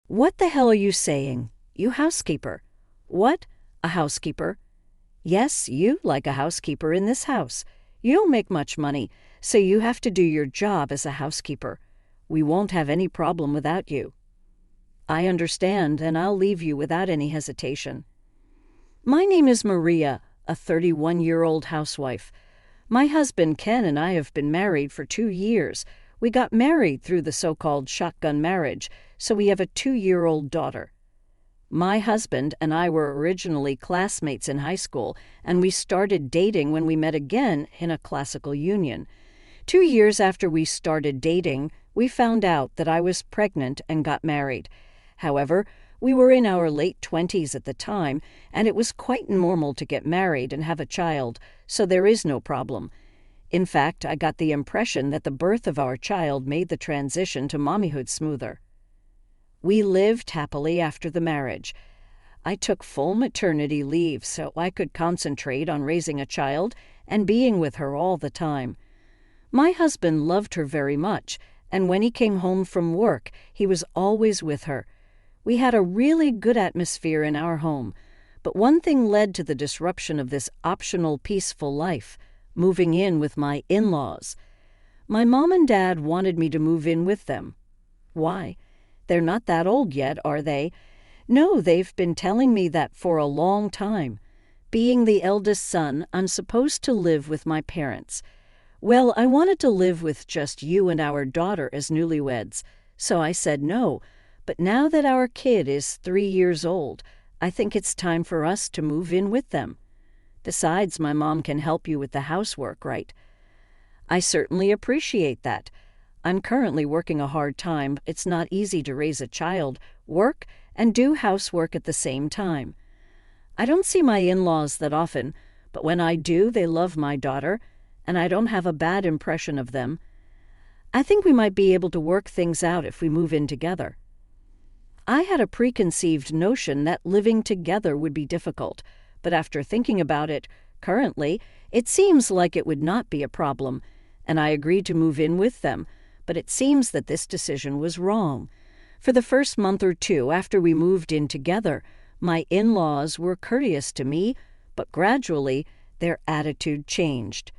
What the hell are you saying? You housekeeper. What? A housekeeper? Yes, you like a housekeeper in this house. You don't make much money, so you have to do your job as a housekeeper. We won't have any problem without you. I understand, and I'll leave you without any hesitation. My name is Maria, a 31-year-old housewife. My husband Ken and I have been married for 2 years. We got married through the so-called shotgun marriage, so we have a 2-year-old daughter. My husband and I were originally classmates in high school, and we started dating when we met again in a classical union. 2 years after we started dating, we found out that I was pregnant and got married. However, we were in our late 20s at the time, and it was quite normal to get married and have a child, so there is no problem. In fact, I got the impression that the birth of our child made the transition to mommyhood smoother. We lived happily after the marriage. I took full maternity leave so I could concentrate on raising a child and being with her all the time. My husband loved her very much, and when he came home from work, he was always with her. We had a really good atmosphere in our home, but one thing led to the disruption of this optional peaceful life, moving in with my in-laws. My mom and dad wanted me to move in with them. Why? They're not that old yet, are they? No, they've been telling me that for a long time. Being the eldest son, I'm supposed to live with my parents. Well, I wanted to live with just you and our daughter as newlyweds, so I said no. But now that our kid is 3 years old, I think it's time for us to move in with them. Besides, my mom can help you with the housework, right? I certainly appreciate that. I'm currently working a hard time. It's not easy to raise a child, work, and do housework at the same time. I don't see my in-laws that often, but when I do, they love my daughter, and I don't have a bad impression of them. I think we might be able to work things out if we move in together. I had a preconceived notion that living together would be difficult, but after thinking about it, currently, it seems like it would not be a problem, and I agreed to move in with them. But it seems that this decision was wrong. For the first month or two after we moved in together, my in-laws were courteous to me, but gradually their attitude changed.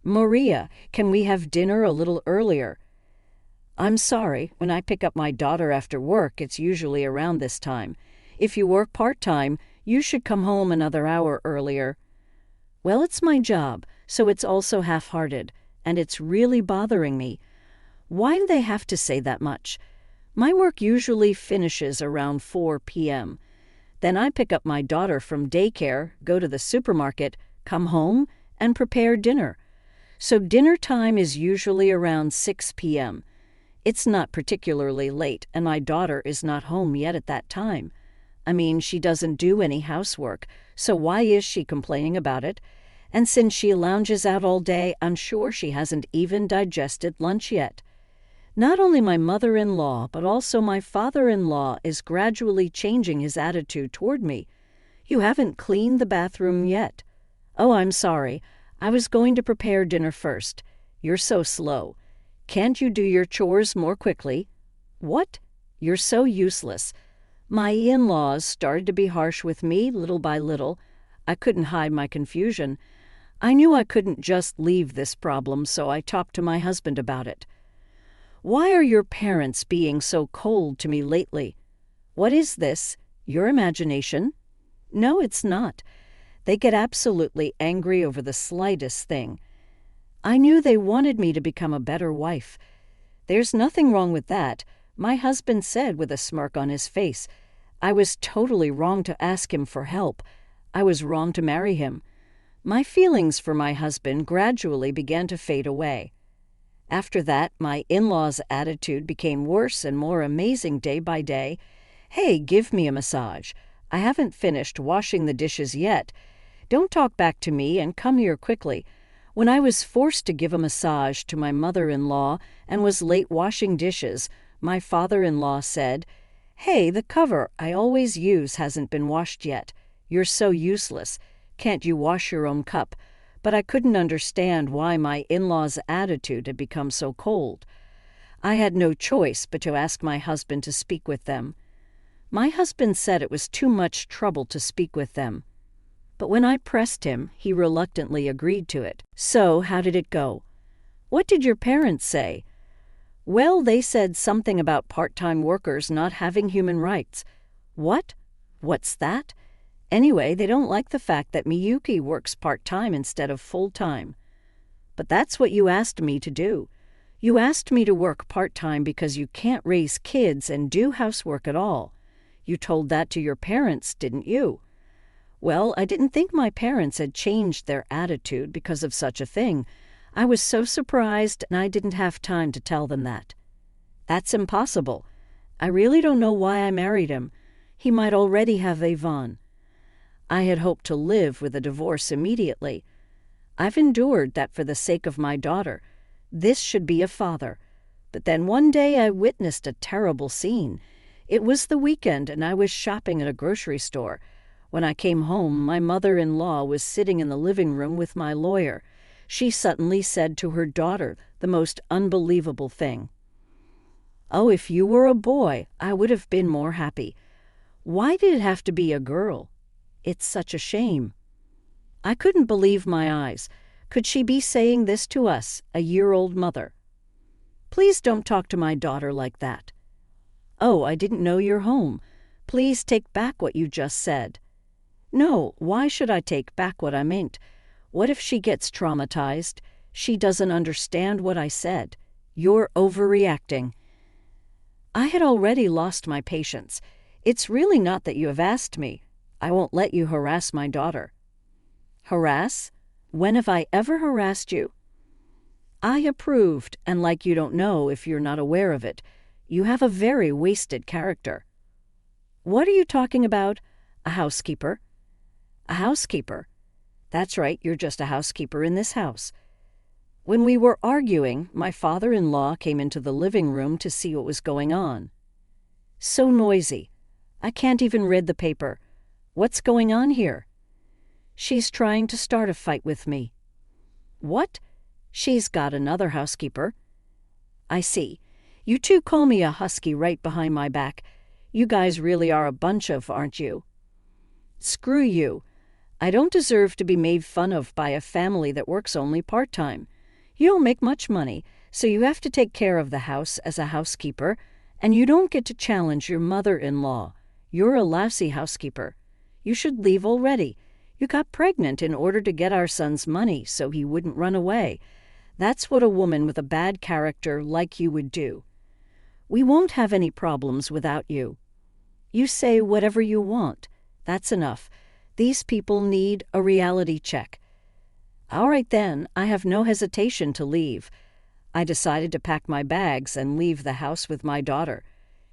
Maria, can we have dinner a little earlier? I'm sorry, when I pick up my daughter after work, it's usually around this time. If you work part-time, you should come home another hour earlier. Well, it's my job, so it's also half-hearted, and it's really bothering me. Why do they have to say that much? My work usually finishes around 4 p.m. Then I pick up my daughter from daycare, go to the supermarket, come home, and prepare dinner. So dinner time is usually around 6 p.m. It's not particularly late, and my daughter is not home yet at that time. I mean, she doesn't do any housework, so why is she complaining about it? And since she lounges out all day, I'm sure she hasn't even digested lunch yet. Not only my mother-in-law, but also my father-in-law is gradually changing his attitude toward me. You haven't cleaned the bathroom yet. Oh, I'm sorry. I was going to prepare dinner first. You're so slow. Can't you do your chores more quickly? What? You're so useless. My in-laws started to be harsh with me little by little. I couldn't hide my confusion. I knew I couldn't just leave this problem, so I talked to my husband about it. Why are your parents being so cold to me lately? What is this? Your imagination? No, it's not. They get absolutely angry over the slightest thing. I knew they wanted me to become a better wife. There's nothing wrong with that, my husband said with a smirk on his face. I was totally wrong to ask him for help. I was wrong to marry him. My feelings for my husband gradually began to fade away. After that, my in-laws' attitude became worse and more amazing day by day. Hey, give me a massage. I haven't finished washing the dishes yet. Don't talk back to me and come here quickly. When I was forced to give a massage to my mother-in-law and was late washing dishes, my father-in-law said, Hey, the cover I always use hasn't been washed yet. You're so useless. Can't you wash your own cup? But I couldn't understand why my in-laws' attitude had become so cold. I had no choice but to ask my husband to speak with them. My husband said it was too much trouble to speak with them. But when I pressed him, he reluctantly agreed to it. So, how did it go? What did your parents say? Well, they said something about part-time workers not having human rights. What? What's that? Anyway, they don't like the fact that Miyuki works part-time instead of full-time. But that's what you asked me to do. You asked me to work part-time because you can't raise kids and do housework at all. You told that to your parents, didn't you? Well, I didn't think my parents had changed their attitude because of such a thing. I was so surprised, and I didn't have time to tell them that. That's impossible. I really don't know why I married him. He might already have Avon. I had hoped to live with a divorce immediately. I've endured that for the sake of my daughter. This should be a father. But then one day I witnessed a terrible scene. It was the weekend, and I was shopping at a grocery store. When I came home, my mother-in-law was sitting in the living room with my lawyer. She suddenly said to her daughter the most unbelievable thing. "Oh, if you were a boy, I would have been more happy. Why did it have to be a girl? It's such a shame." I couldn't believe my eyes. Could she be saying this to us, a year-old mother? "Please don't talk to my daughter like that." "Oh, I didn't know you're home. Please take back what you just said." "No, why should I take back what I meant? What if she gets traumatized? She doesn't understand what I said. You're overreacting." I had already lost my patience. "It's really not that you have asked me. I won't let you harass my daughter." "Harass? When have I ever harassed you?" I approved, and like you don't know if you're not aware of it. You have a very wasted character. "What are you talking about? A housekeeper?" "A housekeeper? That's right, you're just a housekeeper in this house." When we were arguing, my father-in-law came into the living room to see what was going on. "So noisy. I can't even read the paper. What's going on here?" "She's trying to start a fight with me." "What? She's got another housekeeper." "I see. You two call me a husky right behind my back. You guys really are a bunch of, aren't you?" "Screw you. I don't deserve to be made fun of by a family that works only part-time. You don't make much money, so you have to take care of the house as a housekeeper, and you don't get to challenge your mother-in-law. You're a lousy housekeeper. You should leave already. You got pregnant in order to get our son's money so he wouldn't run away. That's what a woman with a bad character like you would do. We won't have any problems without you. You say whatever you want. That's enough. These people need a reality check." All right then, I have no hesitation to leave. I decided to pack my bags and leave the house with my daughter.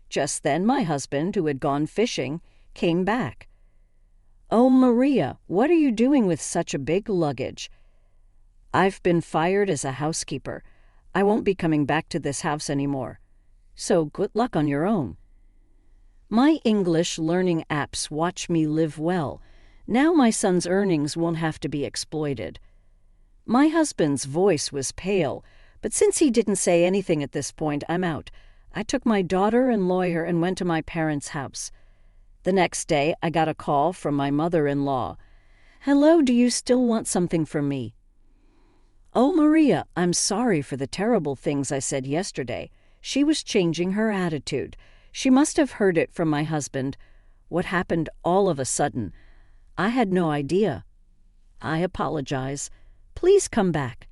Just then my husband, who had gone fishing, came back. "Oh, Maria, what are you doing with such a big luggage?" "I've been fired as a housekeeper. I won't be coming back to this house anymore. So good luck on your own." My English learning apps watch me live well. Now my son's earnings won't have to be exploited. My husband's voice was pale, but since he didn't say anything at this point, I'm out. I took my daughter and lawyer and went to my parents' house. The next day, I got a call from my mother-in-law. "Hello, do you still want something from me?" "Oh, Maria, I'm sorry for the terrible things I said yesterday." She was changing her attitude. She must have heard it from my husband. What happened all of a sudden? I had no idea. "I apologize. Please come back."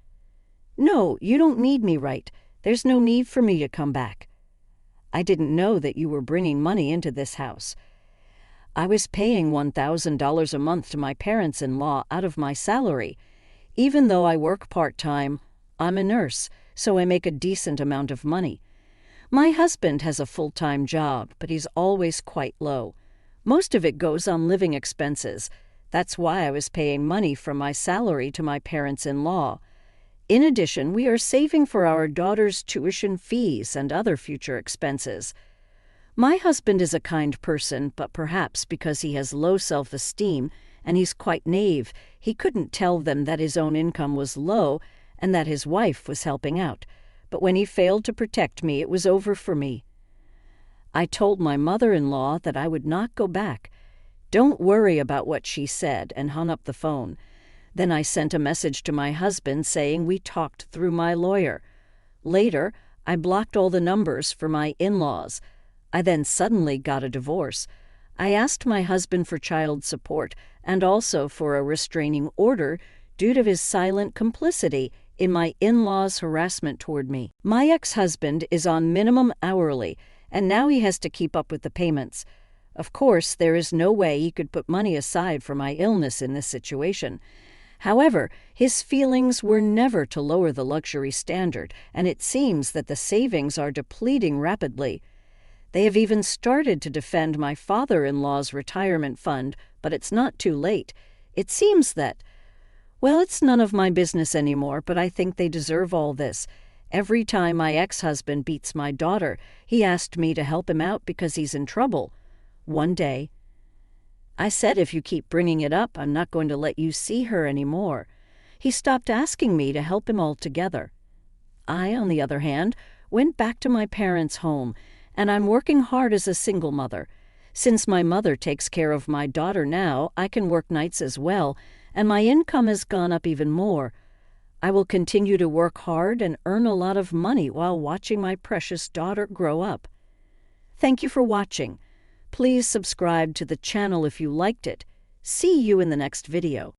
"No, you don't need me, right? There's no need for me to come back." "I didn't know that you were bringing money into this house." "I was paying $1,000 a month to my parents-in-law out of my salary. Even though I work part-time, I'm a nurse, so I make a decent amount of money. My husband has a full-time job, but he's always quite low. Most of it goes on living expenses. That's why I was paying money from my salary to my parents-in-law. In addition, we are saving for our daughter's tuition fees and other future expenses. My husband is a kind person, but perhaps because he has low self-esteem and he's quite naive, he couldn't tell them that his own income was low and that his wife was helping out. but when he failed to protect me, it was over for me. I told my mother-in-law that I would not go back. Don't worry about what she said, and hung up the phone. Then I sent a message to my husband saying we talked through my lawyer. Later, I blocked all the numbers for my in-laws. I then suddenly got a divorce. I asked my husband for child support and also for a restraining order due to his silent complicity in my in-laws' harassment toward me. My ex-husband is on minimum hourly, and now he has to keep up with the payments. Of course, there is no way he could put money aside for my illness in this situation. However, his feelings were never to lower the luxury standard, and it seems that the savings are depleting rapidly. They have even started to defend my father-in-law's retirement fund, but it's not too late. It seems that, well, it's none of my business anymore, but I think they deserve all this. Every time my ex-husband beats my daughter, he asked me to help him out because he's in trouble. One day, I said, if you keep bringing it up, I'm not going to let you see her anymore. He stopped asking me to help him altogether. I, on the other hand, went back to my parents' home, and I'm working hard as a single mother. Since my mother takes care of my daughter now, I can work nights as well, and my income has gone up even more. I will continue to work hard and earn a lot of money while watching my precious daughter grow up. Thank you for watching. Please subscribe to the channel if you liked it. See you in the next video.